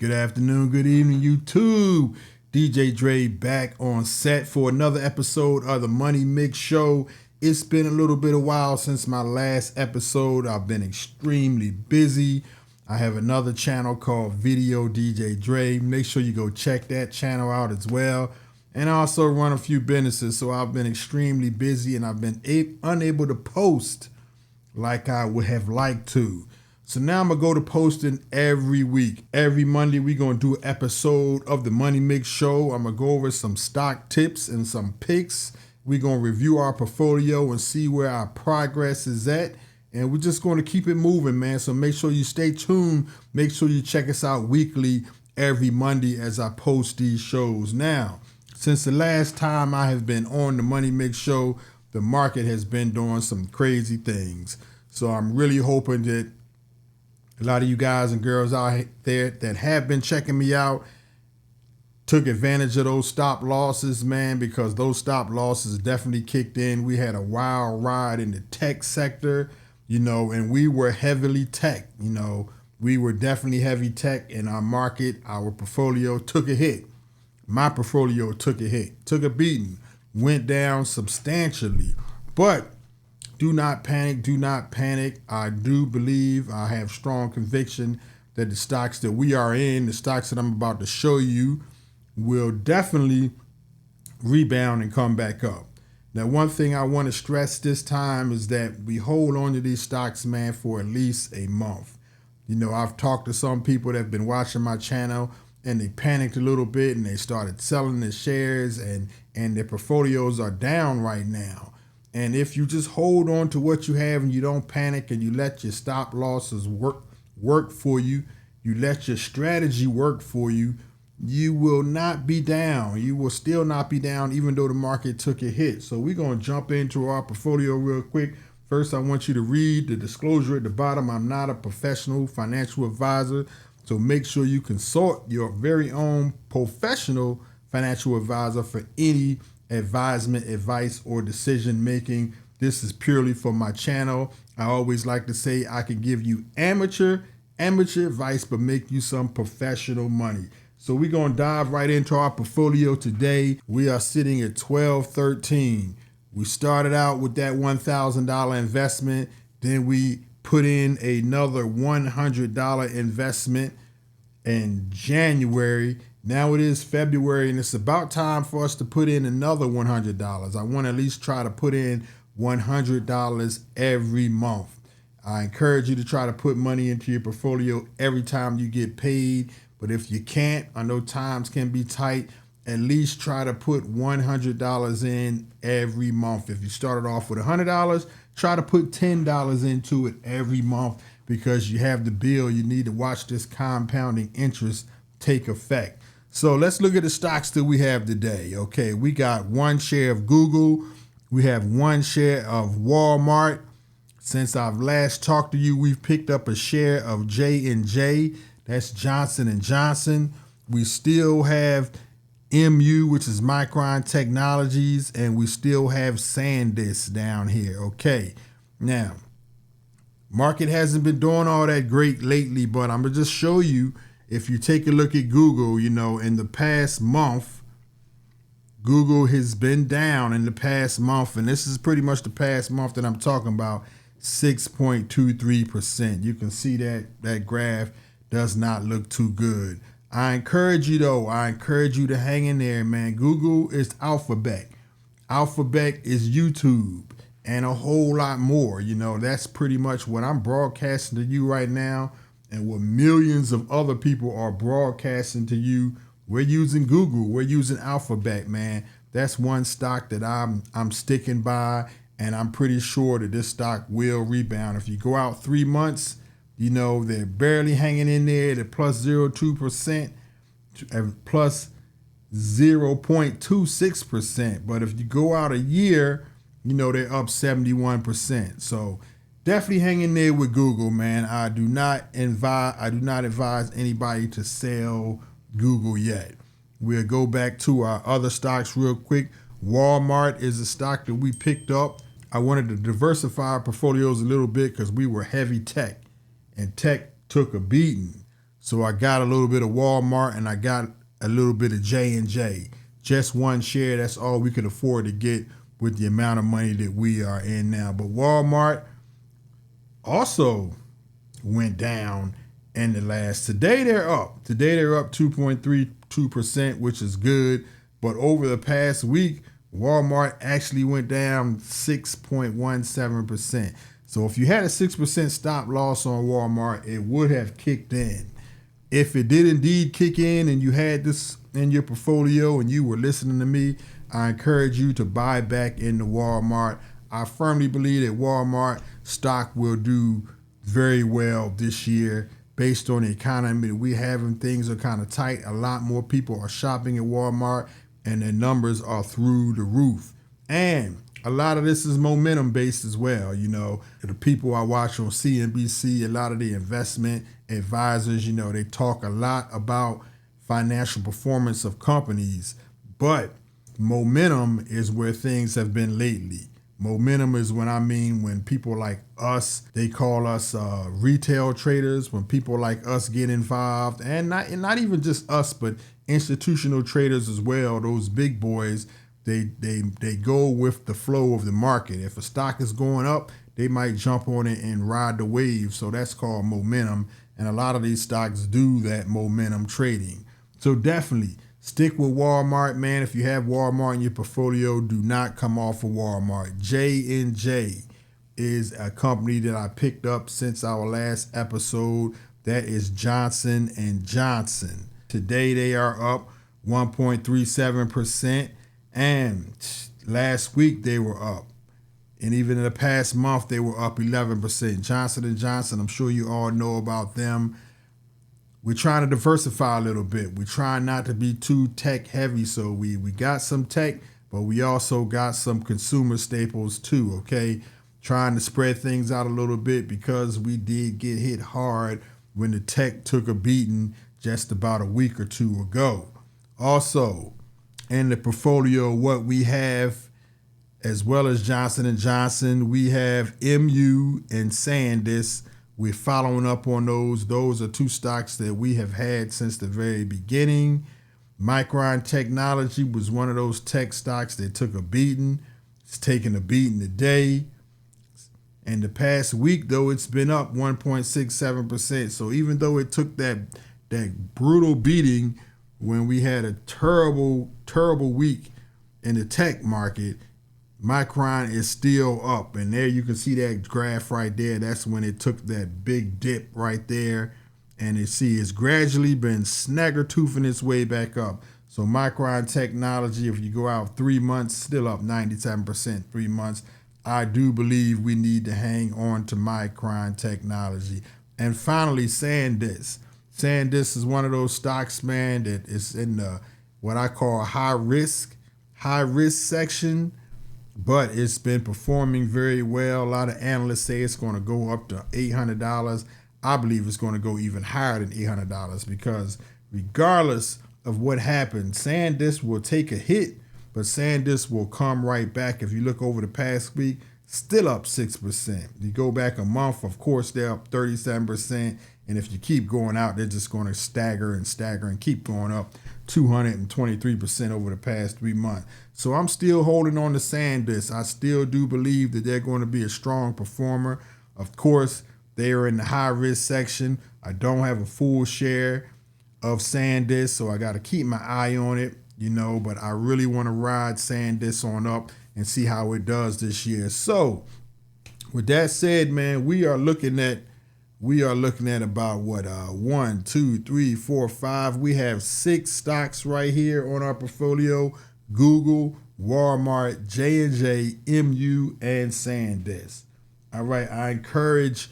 Good afternoon, good evening, YouTube. DJ Dre back on set for another episode of the Money Mix Show. It's been a little bit of while since my last episode. I've been extremely busy. I have another channel called Video DJ Dre. Make sure you go check that channel out as well. And I also run a few businesses, so I've been extremely busy and I've been unable to post like I would have liked to. So now I'm going to go to posting every week. Every Monday, we're going to do an episode of the Money Mix Show. I'm going to go over some stock tips and some picks. We're going to review our portfolio and see where our progress is at. And we're just going to keep it moving, man. So make sure you stay tuned. Make sure you check us out weekly every Monday as I post these shows. Now, since the last time I have been on the Money Mix Show, the market has been doing some crazy things. So I'm really hoping that a lot of you guys and girls out there that have been checking me out took advantage of those stop losses, man, because those stop losses definitely kicked in. We had a wild ride in the tech sector, and we were heavily tech, we were definitely heavy tech in our market. Our portfolio took a hit. My portfolio took a hit, took a beating, went down substantially, but do not panic. Do not panic. I do believe, I have strong conviction that the stocks that we are in, the stocks that I'm about to show you, will definitely rebound and come back up. Now, one thing I want to stress this time is that we hold on to these stocks, man, for at least a month. I've talked to some people that have been watching my channel and they panicked a little bit and they started selling their shares and their portfolios are down right now. And if you just hold on to what you have and you don't panic and you let your stop losses work for you, you let your strategy work for you, you will not be down. You will still not be down even though the market took a hit. So we're going to jump into our portfolio real quick. First, I want you to read the disclosure at the bottom. I'm not a professional financial advisor, so make sure you consult your very own professional financial advisor for any advisement, advice, or decision making. This is purely for my channel. I always like to say I can give you amateur advice, but make you some professional money. So we're going to dive right into our portfolio today. We are sitting at 1213. We started out with that $1,000 investment. Then we put in another $100 investment in January. Now it is February and it's about time for us to put in another $100. I want to at least try to put in $100 every month. I encourage you to try to put money into your portfolio every time you get paid. But if you can't, I know times can be tight, at least try to put $100 in every month. If you started off with $100, try to put $10 into it every month because you have the bill. You need to watch this compounding interest take effect. So let's look at the stocks that we have today. Okay, we got one share of Google. We have one share of Walmart. Since I've last talked to you, we've picked up a share of J&J. That's Johnson & Johnson. We still have MU, which is Micron Technologies, and we still have SanDisk down here. Okay, now, market hasn't been doing all that great lately, but I'm going to just show you. If you take a look at Google, in the past month, Google has been down in the past month, and this is pretty much the past month that I'm talking about, 6.23%. You can see that graph does not look too good. I encourage you, though, to hang in there, man. Google is Alphabet. Alphabet is YouTube and a whole lot more. That's pretty much what I'm broadcasting to you right now. And what millions of other people are broadcasting to you, we're using Google, we're using Alphabet, man. That's one stock that I'm sticking by, and I'm pretty sure that this stock will rebound. If you go out 3 months, they're barely hanging in there at plus 0.2%, plus 0.26%. But if you go out a year, they're up 71%. So definitely hang in there with Google, man. I do not advise anybody to sell Google yet. We'll go back to our other stocks real quick. Walmart is a stock that we picked up. I wanted to diversify our portfolios a little bit because we were heavy tech, and tech took a beating. So I got a little bit of Walmart and I got a little bit of J&J. Just one share, that's all we could afford to get with the amount of money that we are in now. But Walmart also went down in the last. Today they're up. Today they're up 2.32%, which is good. But over the past week, Walmart actually went down 6.17%. So if you had a 6% stop loss on Walmart, it would have kicked in. If it did indeed kick in and you had this in your portfolio and you were listening to me, I encourage you to buy back into Walmart. I firmly believe that Walmart stock will do very well this year based on the economy that we have, and things are kind of tight. A lot more people are shopping at Walmart and their numbers are through the roof. And a lot of this is momentum based as well. You know, the people I watch on CNBC, a lot of the investment advisors, you know, they talk a lot about financial performance of companies, but momentum is where things have been lately. Momentum is when people like us, they call us retail traders, when people like us get involved, and not even just us, but institutional traders as well, those big boys, they go with the flow of the market. If a stock is going up, they might jump on it and ride the wave. So that's called momentum. And a lot of these stocks do that momentum trading. So definitely stick with Walmart, man. If you have Walmart in your portfolio, do not come off of Walmart. J&J is a company that I picked up since our last episode. That is Johnson & Johnson. Today they are up 1.37%. And last week they were up. And even in the past month, they were up 11%. Johnson & Johnson, I'm sure you all know about them. We're trying to diversify a little bit. We're trying not to be too tech heavy. So we got some tech, but we also got some consumer staples too, okay? Trying to spread things out a little bit because we did get hit hard when the tech took a beating just about a week or two ago. Also, in the portfolio, what we have, as well as Johnson & Johnson, we have MU and SanDisk. We're following up on those. Those are two stocks that we have had since the very beginning. Micron Technology was one of those tech stocks that took a beating. It's taking a beating today. And the past week, though, it's been up 1.67%. So even though it took that brutal beating when we had a terrible week in the tech market, Micron is still up. And there you can see that graph right there. That's when it took that big dip right there. And you see it's gradually been snagger-toothing its way back up. So Micron Technology, if you go out 3 months, still up 97% 3 months. I do believe we need to hang on to Micron Technology. And finally, SanDisk. SanDisk is one of those stocks, man, that is in the what I call high risk section, but it's been performing very well. A lot of analysts say it's going to go up to $800. I believe it's going to go even higher than $800 because regardless of what happens, SanDisk will take a hit, but SanDisk will come right back. If you look over the past week, still up 6%. You go back a month, of course, they're up 37%. And if you keep going out, they're just going to stagger and keep going up 223% over the past 3 months. So I'm still holding on to SanDisk. I still do believe that they're going to be a strong performer. Of course, they are in the high risk section. I don't have a full share of SanDisk, so I got to keep my eye on it, but I really want to ride SanDisk on up and see how it does this year. So with that said, man, we are looking at about 1, 2, 3, 4, 5. We have 6 stocks right here on our portfolio: Google, Walmart, J&J, MU, and SanDisk. All right, I encourage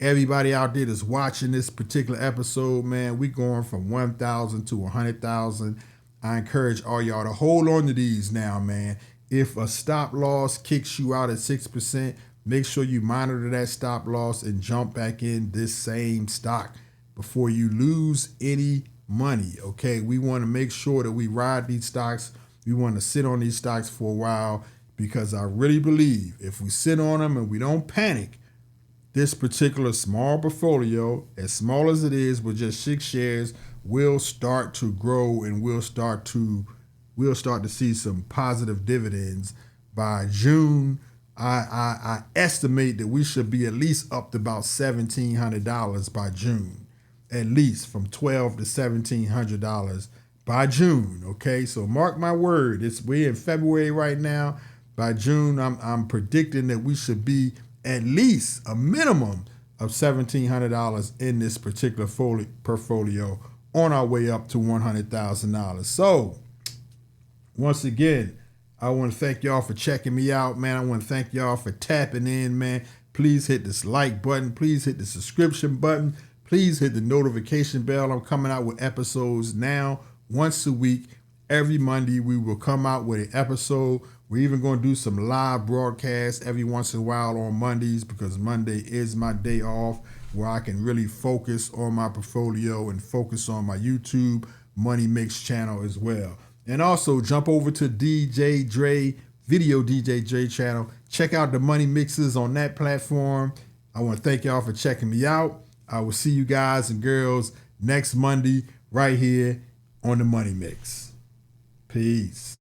everybody out there that's watching this particular episode, man, we going from 1,000 to 100,000. I encourage all y'all to hold on to these now, man. If a stop loss kicks you out at 6%, make sure you monitor that stop loss and jump back in this same stock before you lose any money, okay? We want to make sure that we ride these stocks. We want to sit on these stocks for a while because I really believe if we sit on them and we don't panic, this particular small portfolio, as small as it is, with just 6 shares, will start to grow, and we'll start to see some positive dividends by June. I estimate that we should be at least up to about $1,700 by June, at least from $1,200 to $1,700 by June. Okay, so mark my word. We're in February right now. By June, I'm predicting that we should be at least a minimum of $1,700 in this particular portfolio, on our way up to $100,000. So once again, I want to thank y'all for checking me out, man. I want to thank y'all for tapping in, man. Please hit this like button. Please hit the subscription button. Please hit the notification bell. I'm coming out with episodes now once a week. Every Monday, we will come out with an episode. We're even going to do some live broadcasts every once in a while on Mondays, because Monday is my day off, where I can really focus on my portfolio and focus on my YouTube Money Mix channel as well. And also jump over to DJ Dre, Video DJ Dre channel. Check out the Money Mixes on that platform. I want to thank y'all for checking me out. I will see you guys and girls next Monday right here on the Money Mix. Peace.